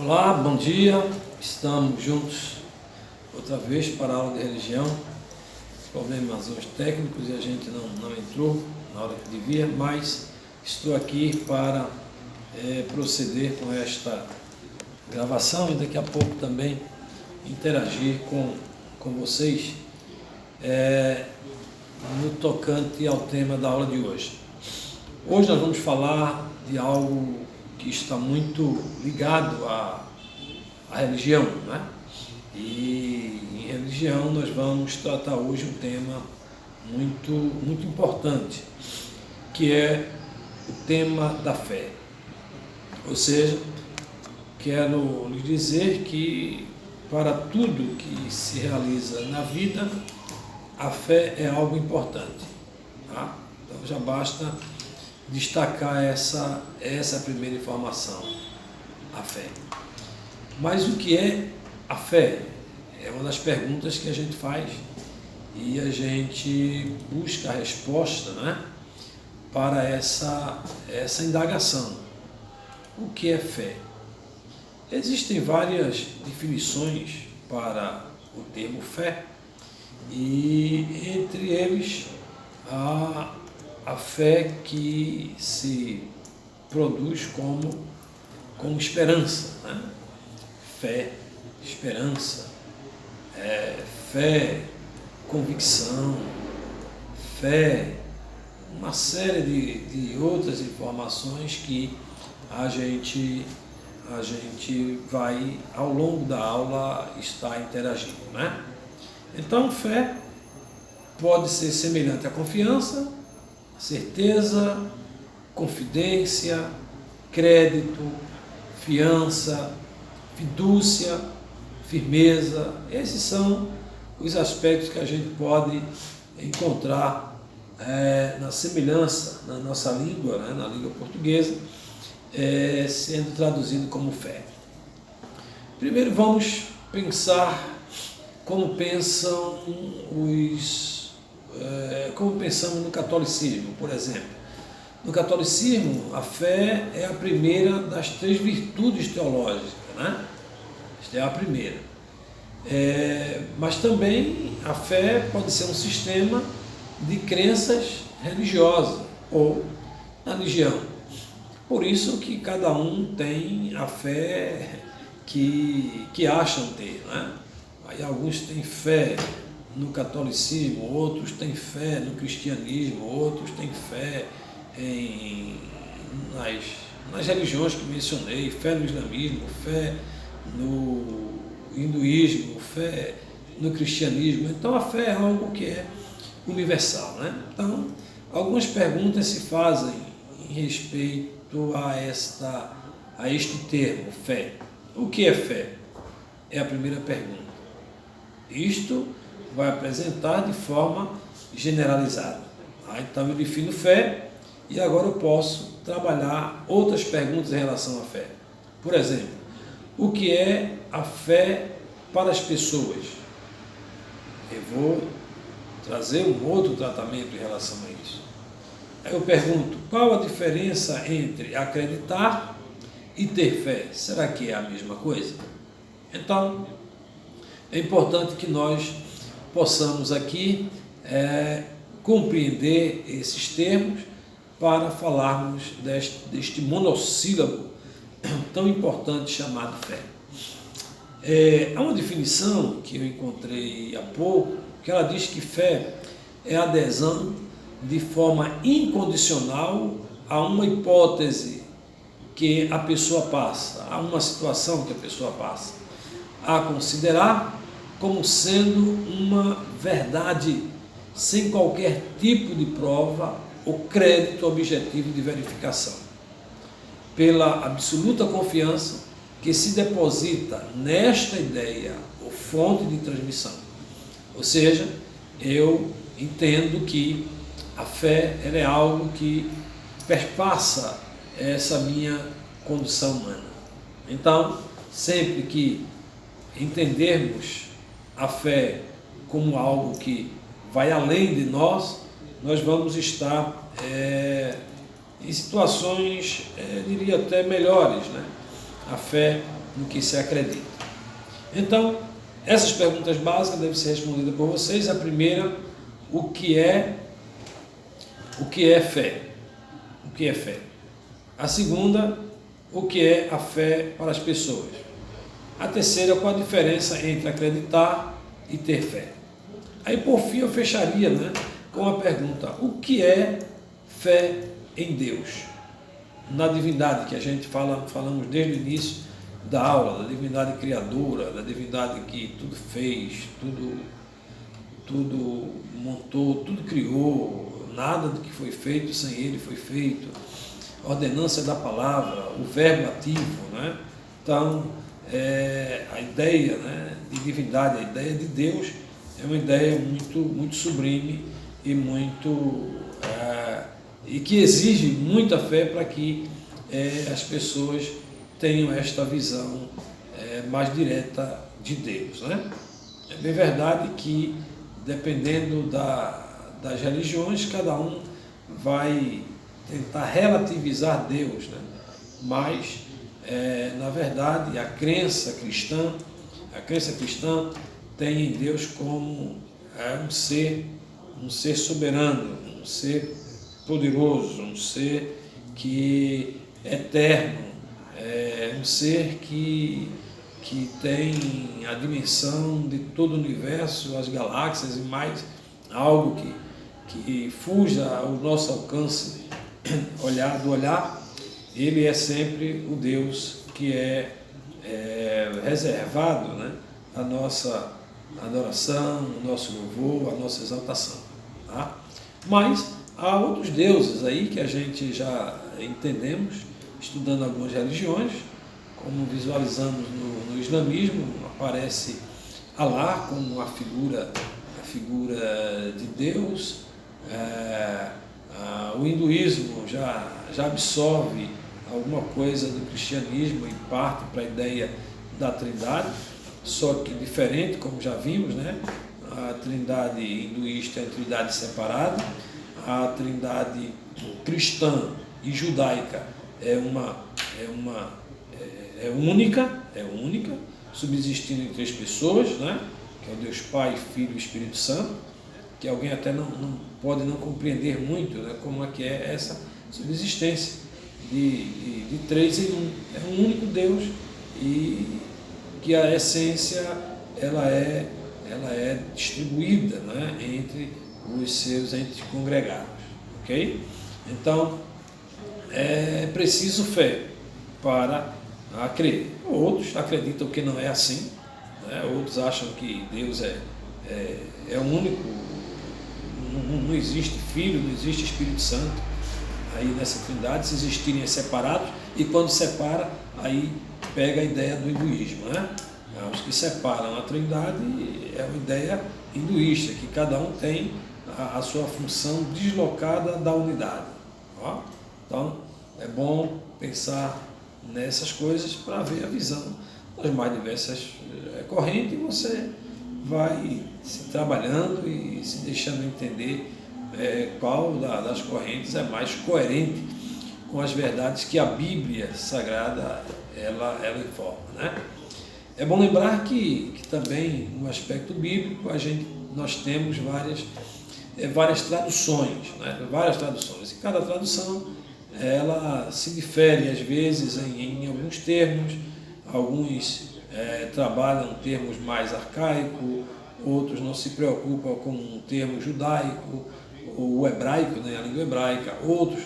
Olá, bom dia. Estamos juntos outra vez para a aula de religião. Problemas hoje técnicos e a gente não entrou na hora que devia, mas estou aqui para proceder com esta gravação e daqui a pouco também interagir com vocês no tocante ao tema da aula de hoje. Hoje nós vamos falar de algo que está muito ligado à religião, né? E em religião nós vamos tratar hoje um tema muito importante, que é o tema da fé. Ou seja, quero lhe dizer que para tudo que se realiza na vida, a fé é algo importante, tá? Então já basta destacar essa primeira informação, a fé. Mas o que é a fé? É uma das perguntas que a gente faz e a gente busca a resposta, né, para essa indagação. O que é fé? Existem várias definições para o termo fé e entre eles a fé que se produz como esperança, né? Fé, esperança, fé, convicção, fé, uma série de outras informações que a gente vai, ao longo da aula, estar interagindo, né? Então, fé pode ser semelhante à confiança, certeza, confidência, crédito, fiança, fidúcia, firmeza. Esses são os aspectos que a gente pode encontrar na semelhança na nossa língua, né, na língua portuguesa, sendo traduzido como fé. Primeiro vamos pensar como pensamos no catolicismo, por exemplo. No catolicismo, a fé é a primeira das três virtudes teológicas, né? Esta é a primeira. Mas também a fé pode ser um sistema de crenças religiosas ou na religião. Por isso que cada um tem a fé que acham ter, né? Aí alguns têm fé no catolicismo, outros têm fé no cristianismo, outros têm fé nas religiões que mencionei, fé no islamismo, fé no hinduísmo, fé no cristianismo. Então a fé é algo que é universal, né? Então algumas perguntas se fazem em respeito a este termo, fé. O que é fé? É a primeira pergunta. Isto vai apresentar de forma generalizada. Então eu defino fé e agora eu posso trabalhar outras perguntas em relação à fé. Por exemplo, o que é a fé para as pessoas? Eu vou trazer um outro tratamento em relação a isso. Aí eu pergunto, qual a diferença entre acreditar e ter fé? Será que é a mesma coisa? Então, é importante que nós possamos aqui compreender esses termos para falarmos deste monossílabo tão importante chamado fé. Há uma definição que eu encontrei há pouco, que ela diz que fé é a adesão de forma incondicional a uma hipótese que a pessoa passa, a uma situação que a pessoa passa, a considerar como sendo uma verdade sem qualquer tipo de prova ou crédito objetivo de verificação, pela absoluta confiança que se deposita nesta ideia ou fonte de transmissão. Ou seja, eu entendo que a fé ela é algo que perpassa essa minha condição humana. Então, sempre que entendermos a fé como algo que vai além de nós, nós vamos estar em situações, diria até melhores, né? A fé no que se acredita. Então, essas perguntas básicas devem ser respondidas por vocês. A primeira, o que é fé? O que é fé? A segunda, o que é a fé para as pessoas? A terceira, qual a diferença entre acreditar e ter fé? Aí, por fim, eu fecharia, com a pergunta, o que é fé em Deus? Na divindade, que a gente falamos desde o início da aula, da divindade criadora, da divindade que tudo fez, tudo montou, tudo criou, nada do que foi feito sem ele foi feito, a ordenância da palavra, o verbo ativo, Então, a ideia, de divindade, a ideia de Deus é uma ideia muito sublime e e que exige muita fé para que as pessoas tenham esta visão mais direta de Deus, É bem verdade que, dependendo das religiões, cada um vai tentar relativizar Deus, Mas, na verdade, a crença cristã tem em Deus como um ser soberano, um ser poderoso, um ser que é eterno, um ser que tem a dimensão de todo o universo, as galáxias e mais algo que fuja ao nosso alcance do olhar. Ele é sempre o Deus que é reservado, a nossa adoração, o nosso louvor, a nossa exaltação. Tá? Mas há outros deuses aí que a gente já entendemos, estudando algumas religiões, como visualizamos no islamismo, aparece Alá como a figura de Deus. O hinduísmo já absorve alguma coisa do cristianismo e parte para a ideia da trindade, só que diferente, como já vimos, A trindade hinduísta é uma trindade separada, a trindade cristã e judaica é única, subsistindo em 3 pessoas, que é o Deus Pai, Filho e Espírito Santo, que alguém até não pode não compreender muito, como é que é essa subsistência de 3 em 1. É um único Deus e que a essência ela é distribuída, entre os seus entes congregados, ok? Então, é preciso fé para crer. Outros acreditam que não é assim, Outros acham que Deus é único, não existe Filho, não existe Espírito Santo aí nessa trindade. Se existirem, é separados, e quando separa, aí pega a ideia do hinduísmo, Os que separam a trindade é uma ideia hinduísta, que cada um tem a sua função deslocada da unidade. Então, é bom pensar nessas coisas para ver a visão das mais diversas correntes, e você vai se trabalhando e se deixando entender qual das correntes é mais coerente com as verdades que a Bíblia Sagrada ela informa, É bom lembrar que também, no aspecto bíblico, nós temos várias traduções, Várias traduções, e cada tradução ela se difere às vezes em alguns termos. Alguns trabalham termos mais arcaicos, outros não se preocupam com um termo judaico ou hebraico, a língua hebraica. Outros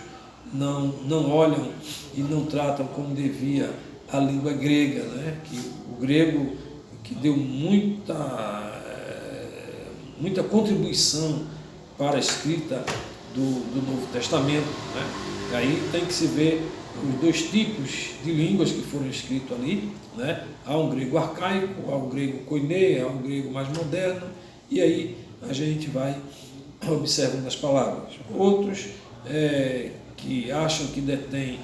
não olham e não tratam como devia a língua grega, que o grego que deu muita contribuição para a escrita do Novo Testamento, E aí tem que se ver os 2 tipos de línguas que foram escritos ali, Há um grego arcaico, há um grego koiné, há um grego mais moderno, e aí a gente vai observando as palavras. Outros que acham que detêm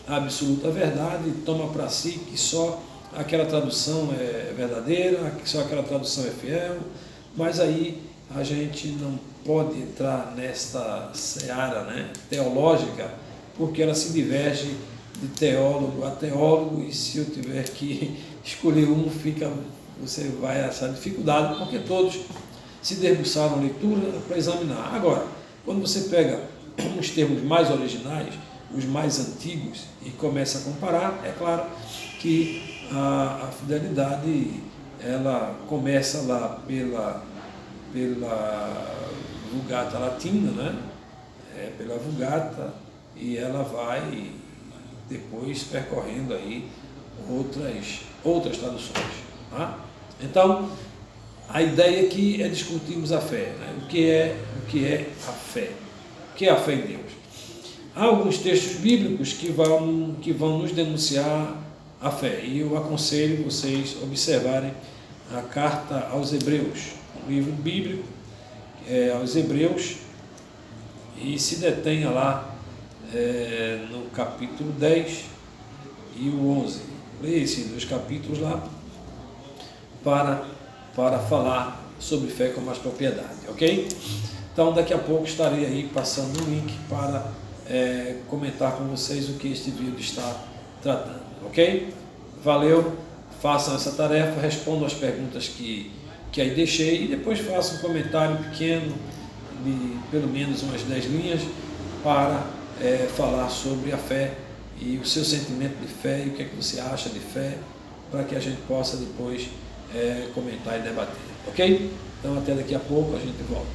a absoluta verdade e tomam para si que só aquela tradução é verdadeira, que só aquela tradução é fiel, mas aí a gente não pode entrar nesta seara teológica, porque ela se diverge de teólogo a teólogo, e se eu tiver que escolher um, você vai achar dificuldade, porque todos se debruçaram na leitura para examinar. Agora, quando você pega os termos mais originais, os mais antigos, e começa a comparar, é claro que a fidelidade ela começa lá pela Vulgata Latina, né? Pela Vulgata, e ela vai depois percorrendo aí outras traduções. Tá? Então, a ideia aqui é discutirmos a fé. Né? O que é a fé? O que é a fé em Deus? Há alguns textos bíblicos que vão nos denunciar a fé, e eu aconselho vocês observarem a carta aos Hebreus, um livro bíblico, aos Hebreus, e se detenha lá no capítulo 10 e o 11. Leia esses 2 capítulos lá para falar sobre fé com mais propriedade, ok? Então daqui a pouco estarei aí passando um link para comentar com vocês o que este vídeo está tratando, ok? Valeu, façam essa tarefa, respondam as perguntas que aí deixei, e depois façam um comentário pequeno, de pelo menos umas 10 linhas, para falar sobre a fé e o seu sentimento de fé, e o que é que você acha de fé, para que a gente possa depois comentar e debater, ok? Então até daqui a pouco a gente volta.